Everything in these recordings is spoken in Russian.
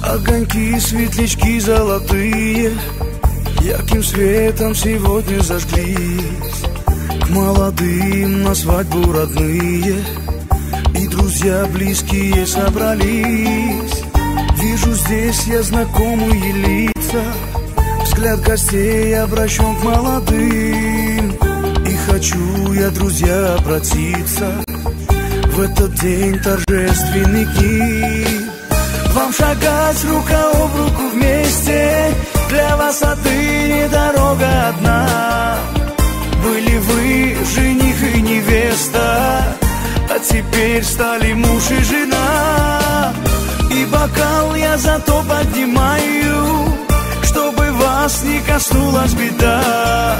Огоньки, светлячки золотые ярким светом сегодня зажглись. К молодым на свадьбу родные и друзья близкие собрались. Вижу здесь я знакомые лица, взгляд гостей обращен к молодым. И хочу я, друзья, обратиться в этот день торжественный к ним. Вам шагать рука об руку вместе, для вас отныне дорога одна. Были вы жених и невеста, а теперь стали муж и жена. И бокал я зато поднимаю, чтобы вас не коснулась беда.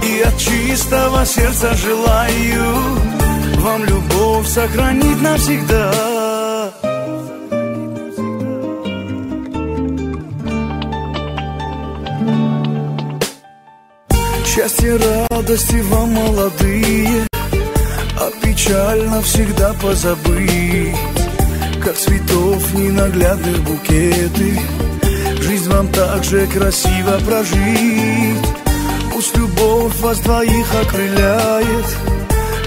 И от чистого сердца желаю вам любовь сохранить навсегда. Счастья, радости вам, молодые, а печаль навсегда позабыть. Как цветов ненаглядных букеты, жизнь вам так же красиво прожить. Пусть любовь вас двоих окрыляет,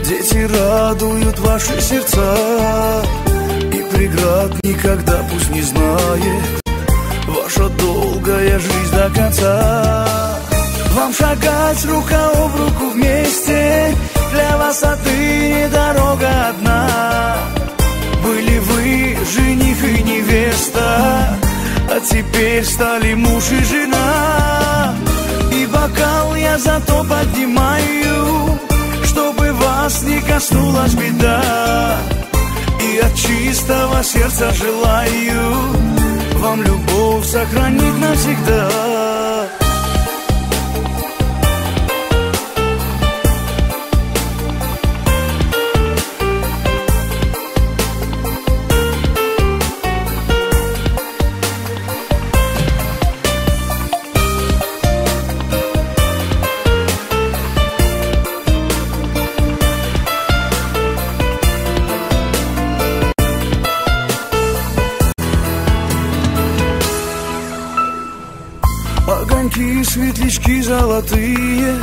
дети радуют ваши сердца. И преград никогда пусть не знает ваша долгая жизнь до конца. Вам шагать рука об руку вместе, для вас отныне дорога одна. Были вы жених и невеста, а теперь стали муж и жена. И бокал я зато поднимаю, чтобы вас не коснулась беда. И от чистого сердца желаю вам любовь сохранить навсегда. Огоньки, светлячки золотые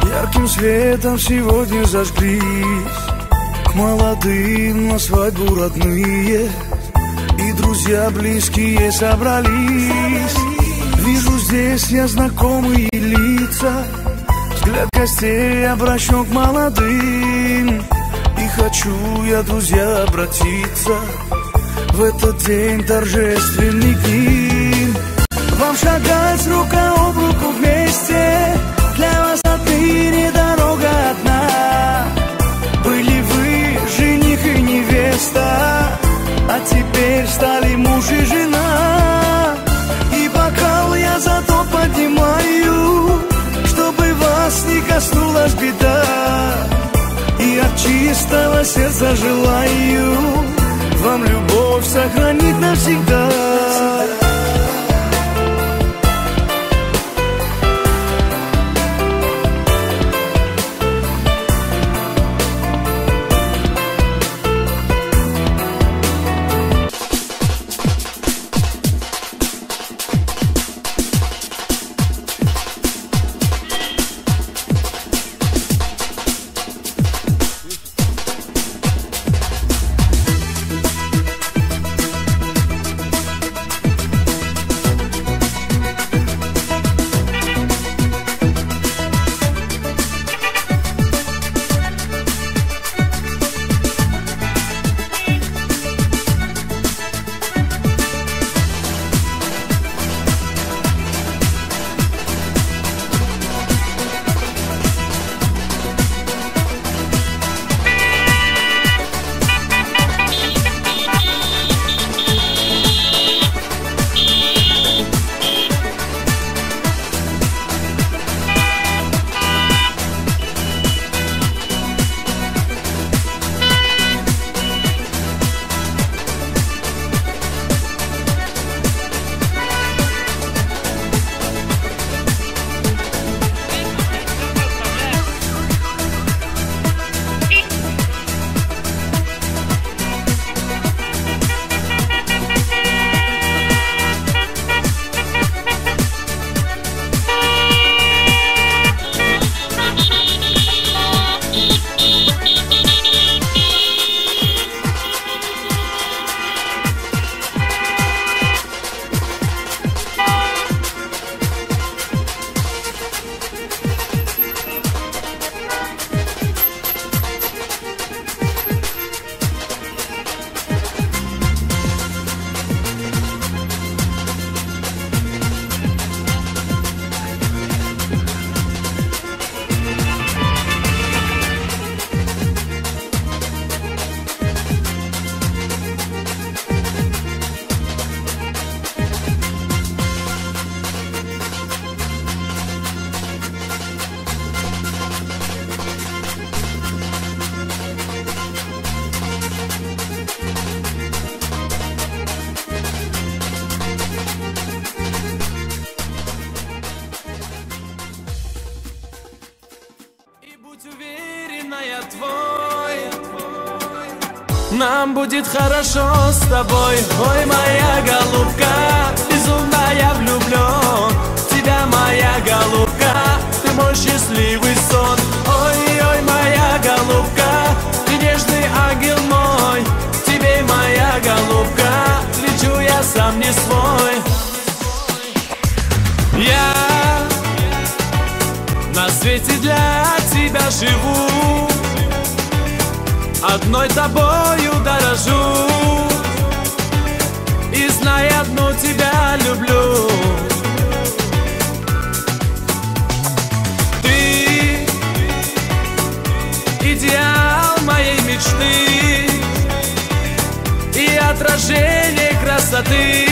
ярким светом сегодня зажглись. К молодым на свадьбу родные и друзья близкие собрались. Вижу здесь я знакомые лица, взгляд гостей обращен к молодым. И хочу я, друзья, обратиться в этот день торжественный к ним. Вам шагать рука об руку вместе, для вас отныне дорога одна. Были вы жених и невеста, а теперь стали муж и жена. И бокал я зато поднимаю, чтобы вас не коснулась беда. И от чистого сердца желаю вам любовь сохранить навсегда. Нам будет хорошо с тобой. Ой, моя голубка, безумно я влюблен в тебя, моя голубка, ты мой счастливый сон. Ой, ой, моя голубка, ты нежный ангел мой, к тебе, моя голубка, лечу я сам не свой. Я на свете для тебя живу, одной тобою дорожу, и знай, одну тебя люблю. Ты идеал моей мечты и отражение красоты,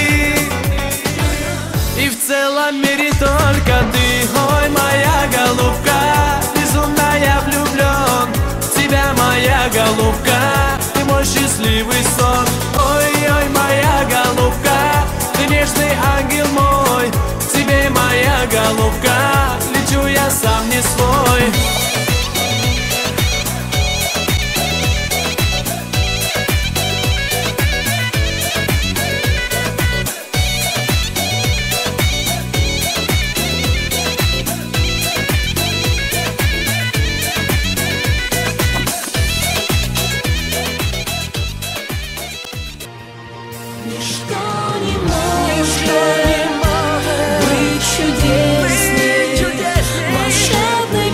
и в целом мире только ты. Ой, моя голубка, безумно я влюблен в тебя, моя голубка, ты мой счастливый сон. Ой, ой, моя голубка, ты нежный ангел мой, к тебе, моя голубка, лечу я сам не свой. Волшебной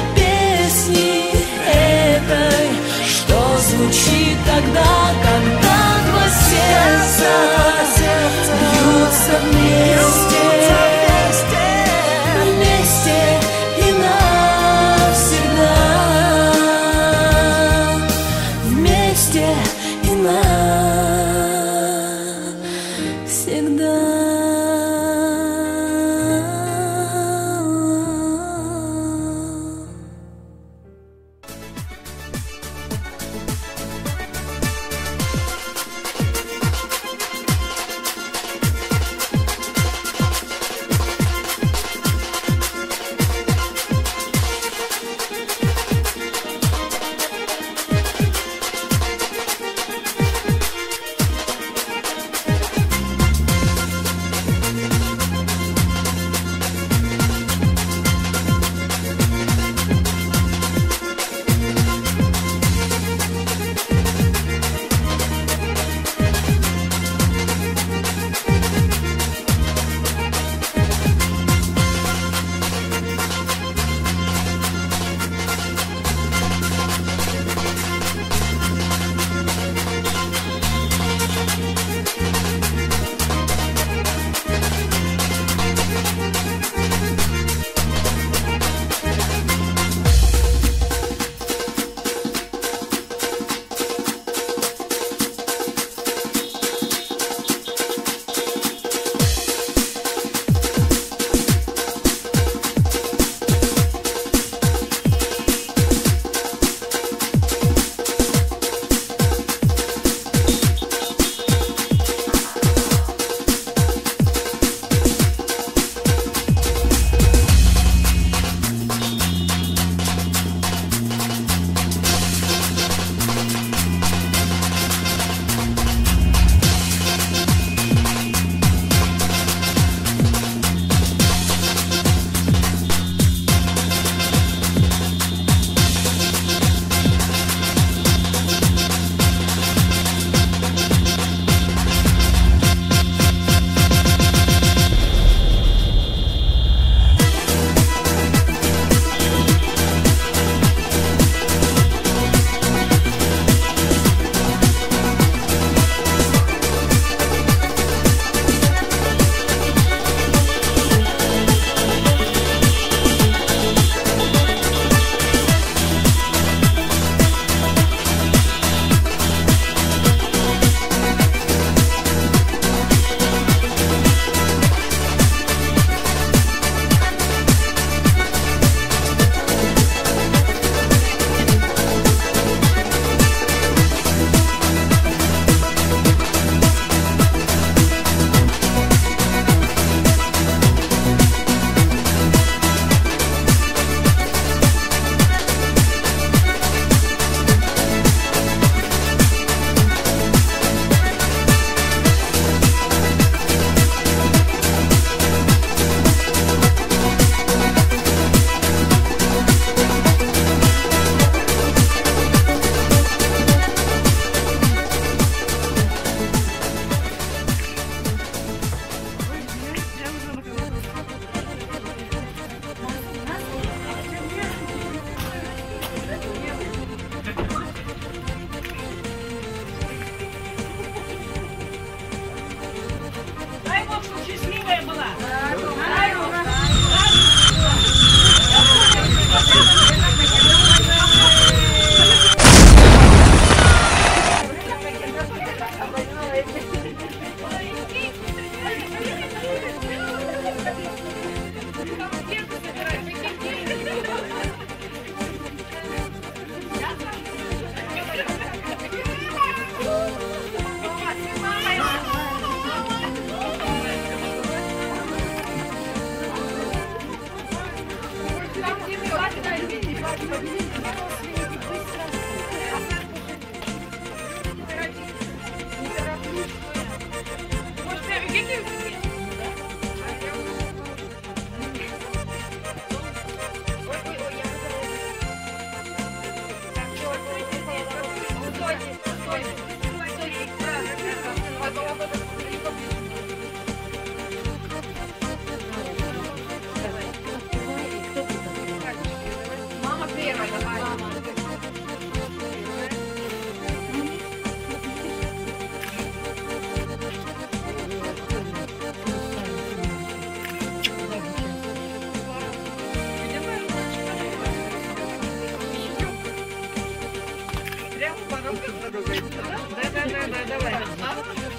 давай.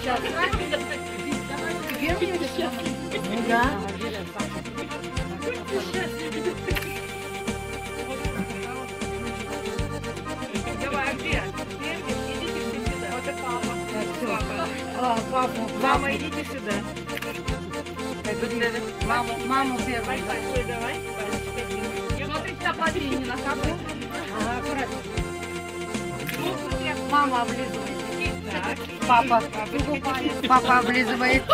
Сейчас. Тебе мне сейчас? Ну да. Давай, а где? Идите все сюда. Вот это папа. Папа. Папу. Мама, идите сюда. Маму первую. Давай. Смотрите, на платье не накапает. Ага, аккуратно. Мама облизывает. Папа. Папа облизывает.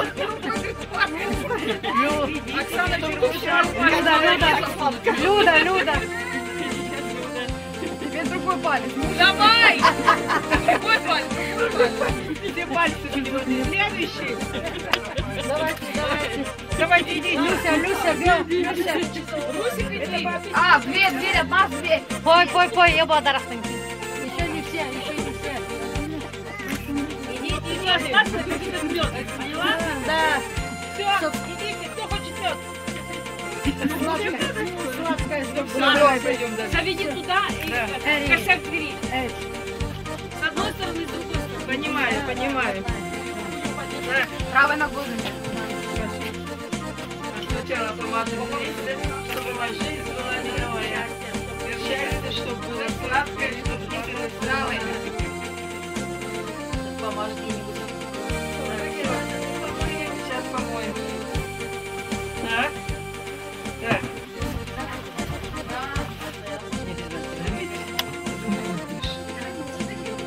Оксана, Люда. Тебе другой палец. давай! Другой палец. Все пальцы были. Следующий. Давайте, идите. Люся, бей. Русик, иди. А, дверь, одна дверь. Пой, я буду дарахтанки. Еще не все. Иди, остаться, идите вперед. Поняла? Да. Все, идите, кто хочет вперед. Сладкая. Давай, пойдем дальше. Заведи туда и косяк двери. С одной стороны, с другой стороны. Понимаю. Правой ногой. Сначала помазать вместе, чтобы ваша жизнь была мировая. Счастье, чтобы было сладкое, чтобы не было здравое. Помажь где-нибудь. Сейчас помоем. Так.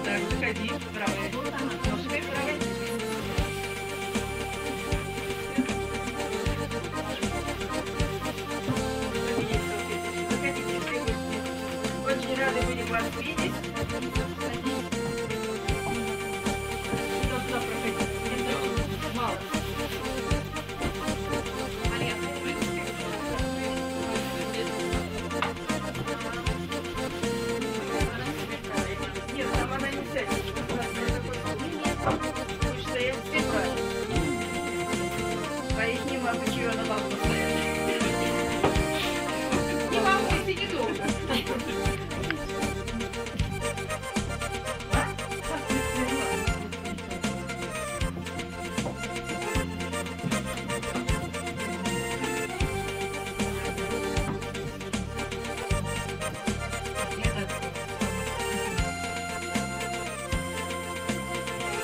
Так, заходи. Правая. Ножкой правой. Очень рады будем вас видеть. Туда проходите. Мало. Нет, там она не сядет. Будешь стоять здесь. Поясни вам, почему она вам постоянно. Не вам, сиди долго.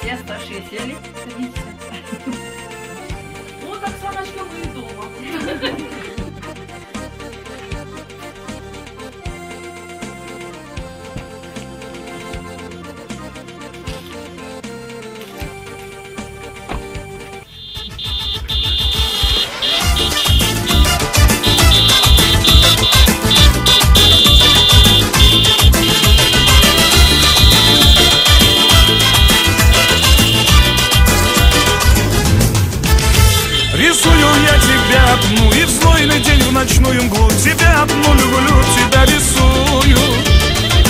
Все старшие сели. Вот, Оксаночка, вы и дома. Рисую я тебя одну, и в знойный день в ночную мглу тебя одну люблю, тебя рисую.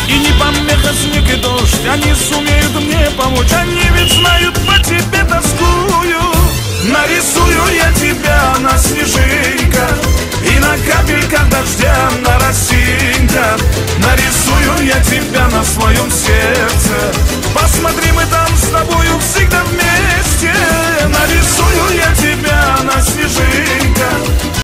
И не помеха снег и дождь, они сумеют мне помочь, они ведь знают,